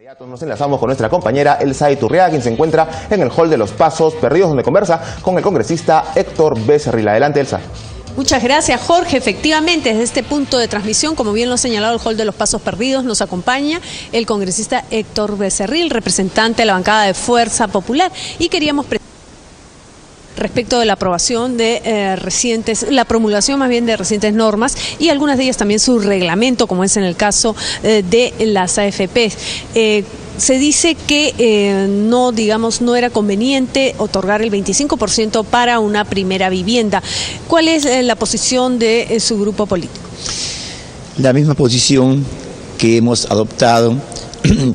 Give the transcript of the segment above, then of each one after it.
Nos enlazamos con nuestra compañera Elsa Iturriaga, quien se encuentra en el hall de los Pasos Perdidos, donde conversa con el congresista Héctor Becerril. Adelante, Elsa. Muchas gracias, Jorge. Efectivamente, desde este punto de transmisión, como bien lo ha señalado el hall de los Pasos Perdidos, nos acompaña el congresista Héctor Becerril, representante de la bancada de Fuerza Popular, y queríamos respecto de la aprobación de la promulgación más bien de recientes normas y algunas de ellas también su reglamento, como es en el caso de las AFPs. Se dice que no era conveniente otorgar el 25% para una primera vivienda. ¿Cuál es la posición de su grupo político? La misma posición que hemos adoptado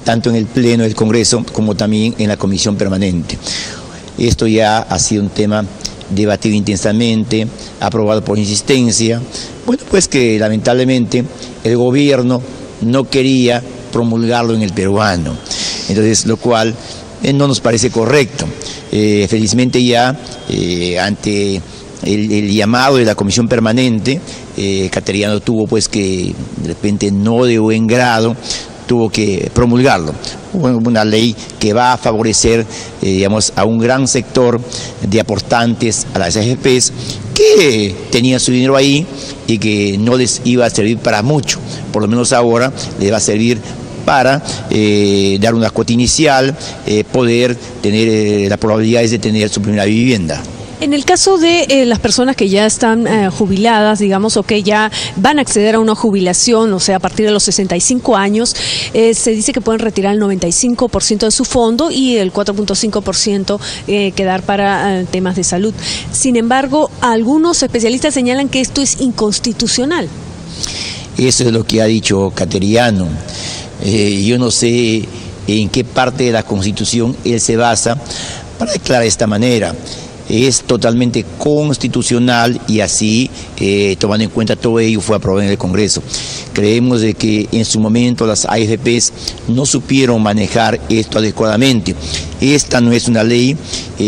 tanto en el Pleno del Congreso como también en la Comisión Permanente. Esto ya ha sido un tema debatido intensamente, aprobado por insistencia. Bueno, pues que lamentablemente el gobierno no quería promulgarlo en el peruano, entonces lo cual no nos parece correcto. Felizmente ya ante el llamado de la Comisión Permanente, Cateriano tuvo pues que de repente no de buen grado, tuvo que promulgarlo. Una ley que va a favorecer, digamos, a un gran sector de aportantes a las AFPs que tenían su dinero ahí y que no les iba a servir para mucho. Por lo menos ahora les va a servir para dar una cuota inicial, poder tener las probabilidades de tener su primera vivienda. En el caso de las personas que ya están jubiladas, digamos, o que ya van a acceder a una jubilación, o sea, a partir de los 65 años, se dice que pueden retirar el 95% de su fondo y el 4.5% quedar para temas de salud. Sin embargo, algunos especialistas señalan que esto es inconstitucional. Eso es lo que ha dicho Cateriano. Yo no sé en qué parte de la Constitución él se basa para declarar de esta manera. Es totalmente constitucional y así, tomando en cuenta todo ello, fue aprobado en el Congreso. Creemos de que en su momento las AFPs no supieron manejar esto adecuadamente. Esta no es una ley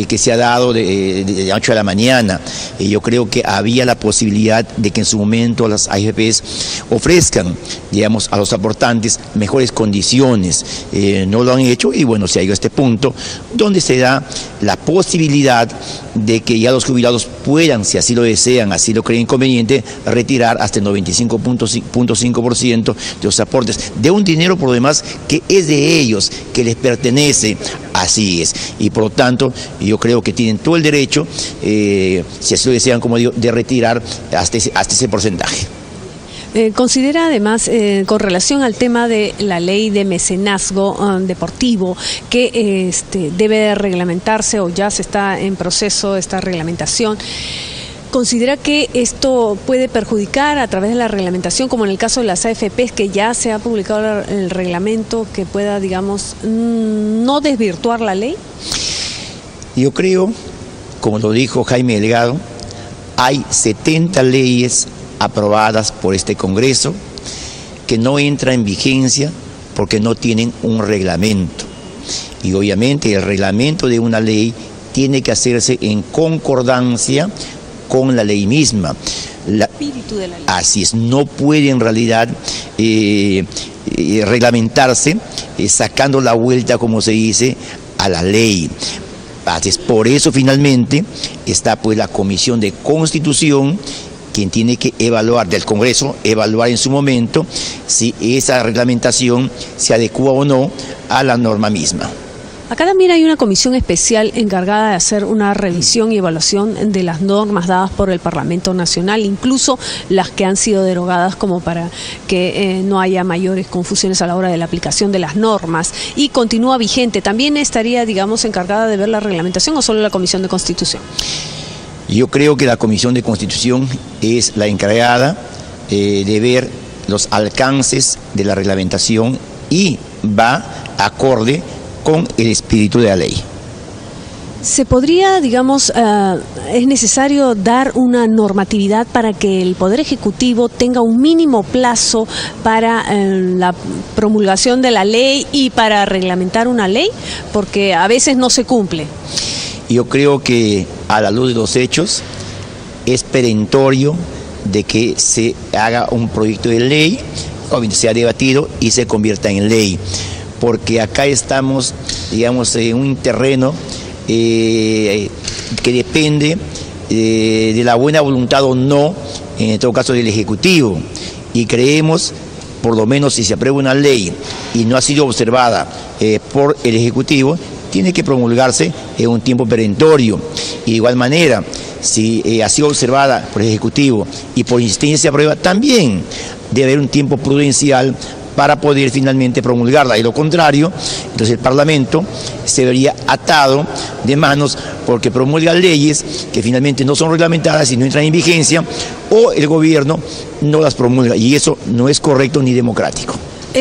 que se ha dado de la noche a la mañana. Yo creo que había la posibilidad de que en su momento las AFPs ofrezcan, digamos, a los aportantes mejores condiciones. No lo han hecho y bueno, se ha llegado a este punto donde se da la posibilidad de que ya los jubilados puedan, si así lo desean, así lo creen conveniente, retirar hasta el 95.5% de los aportes de un dinero por lo demás que es de ellos, que les pertenece. Así es, y por lo tanto yo creo que tienen todo el derecho, si así lo desean, como digo, de retirar hasta ese porcentaje. Considera además, con relación al tema de la ley de mecenazgo deportivo, que debe reglamentarse o ya se está en proceso esta reglamentación, ¿considera que esto puede perjudicar a través de la reglamentación, como en el caso de las AFPs, que ya se ha publicado el reglamento, que pueda, digamos, no desvirtuar la ley? Yo creo, como lo dijo Jaime Delgado, hay 70 leyes aprobadas por este Congreso que no entran en vigencia porque no tienen un reglamento. Y obviamente el reglamento de una ley tiene que hacerse en concordancia con la ley misma. El espíritu de la ley. Así es, no puede en realidad reglamentarse sacando la vuelta, como se dice, a la ley. Así es, por eso finalmente está pues la Comisión de Constitución, quien tiene que evaluar, del Congreso, evaluar en su momento si esa reglamentación se adecua o no a la norma misma. Acá también hay una comisión especial encargada de hacer una revisión y evaluación de las normas dadas por el Parlamento Nacional, incluso las que han sido derogadas, como para que no haya mayores confusiones a la hora de la aplicación de las normas, y continúa vigente. ¿También estaría, digamos, encargada de ver la reglamentación o solo la Comisión de Constitución? Yo creo que la Comisión de Constitución es la encargada de ver los alcances de la reglamentación y va acorde con el espíritu de la ley. ¿Se podría, digamos, es necesario dar una normatividad para que el Poder Ejecutivo tenga un mínimo plazo para la promulgación de la ley y para reglamentar una ley? Porque a veces no se cumple. Yo creo que a la luz de los hechos es perentorio de que se haga un proyecto de ley, obviamente sea debatido y se convierta en ley. porque acá estamos, digamos, en un terreno que depende de la buena voluntad o no, en todo caso del Ejecutivo, y creemos, por lo menos si se aprueba una ley y no ha sido observada por el Ejecutivo, tiene que promulgarse en un tiempo perentorio. Y de igual manera, si ha sido observada por el Ejecutivo y por insistencia se aprueba, también debe haber un tiempo prudencial para poder finalmente promulgarla. De lo contrario, entonces el Parlamento se vería atado de manos porque promulga leyes que finalmente no son reglamentadas y no entran en vigencia, o el gobierno no las promulga, y eso no es correcto ni democrático.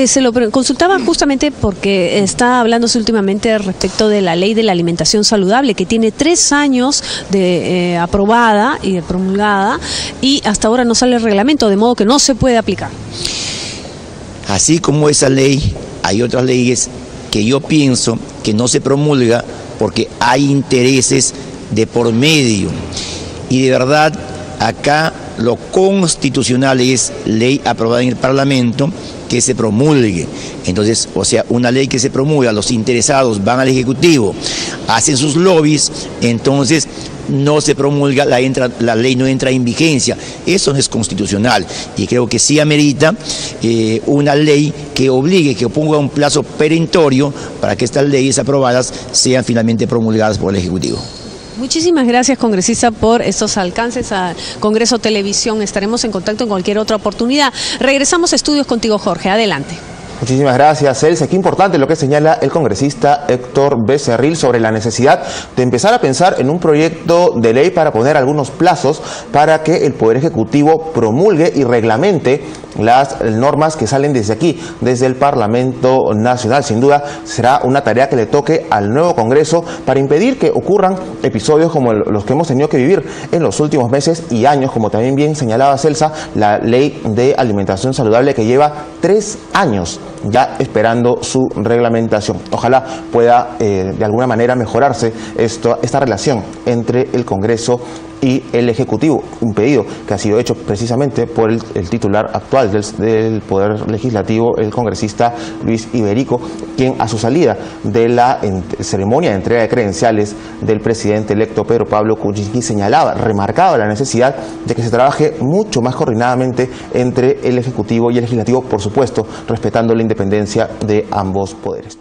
Se lo consultaba justamente porque está hablándose últimamente respecto de la ley de la alimentación saludable, que tiene 3 años de aprobada y de promulgada, y hasta ahora no sale el reglamento, de modo que no se puede aplicar. Así como esa ley, hay otras leyes que yo pienso que no se promulga porque hay intereses de por medio. Y de verdad, acá lo constitucional es ley aprobada en el Parlamento que se promulgue. Entonces, o sea, una ley que se promulga, los interesados van al Ejecutivo, hacen sus lobbies, entonces no se promulga, la ley no entra en vigencia. Eso no es constitucional, y creo que sí amerita una ley que obligue, que ponga un plazo perentorio para que estas leyes aprobadas sean finalmente promulgadas por el Ejecutivo. Muchísimas gracias, congresista, por estos alcances a Congreso Televisión. Estaremos en contacto en cualquier otra oportunidad. Regresamos a estudios contigo, Jorge. Adelante. Muchísimas gracias, Celsa. Qué importante lo que señala el congresista Héctor Becerril sobre la necesidad de empezar a pensar en un proyecto de ley para poner algunos plazos para que el Poder Ejecutivo promulgue y reglamente las normas que salen desde aquí, desde el Parlamento Nacional. Sin duda será una tarea que le toque al nuevo Congreso para impedir que ocurran episodios como los que hemos tenido que vivir en los últimos meses y años, como también bien señalaba Celsa, la ley de alimentación saludable que lleva 3 años ya esperando su reglamentación. Ojalá pueda de alguna manera mejorarse esta relación entre el Congreso y el Ejecutivo, un pedido que ha sido hecho precisamente por el titular actual del Poder Legislativo, el congresista Luis Iberico, quien a su salida de la ceremonia de entrega de credenciales del presidente electo Pedro Pablo Kuczynski remarcaba la necesidad de que se trabaje mucho más coordinadamente entre el Ejecutivo y el Legislativo, por supuesto, respetando la independencia de ambos poderes.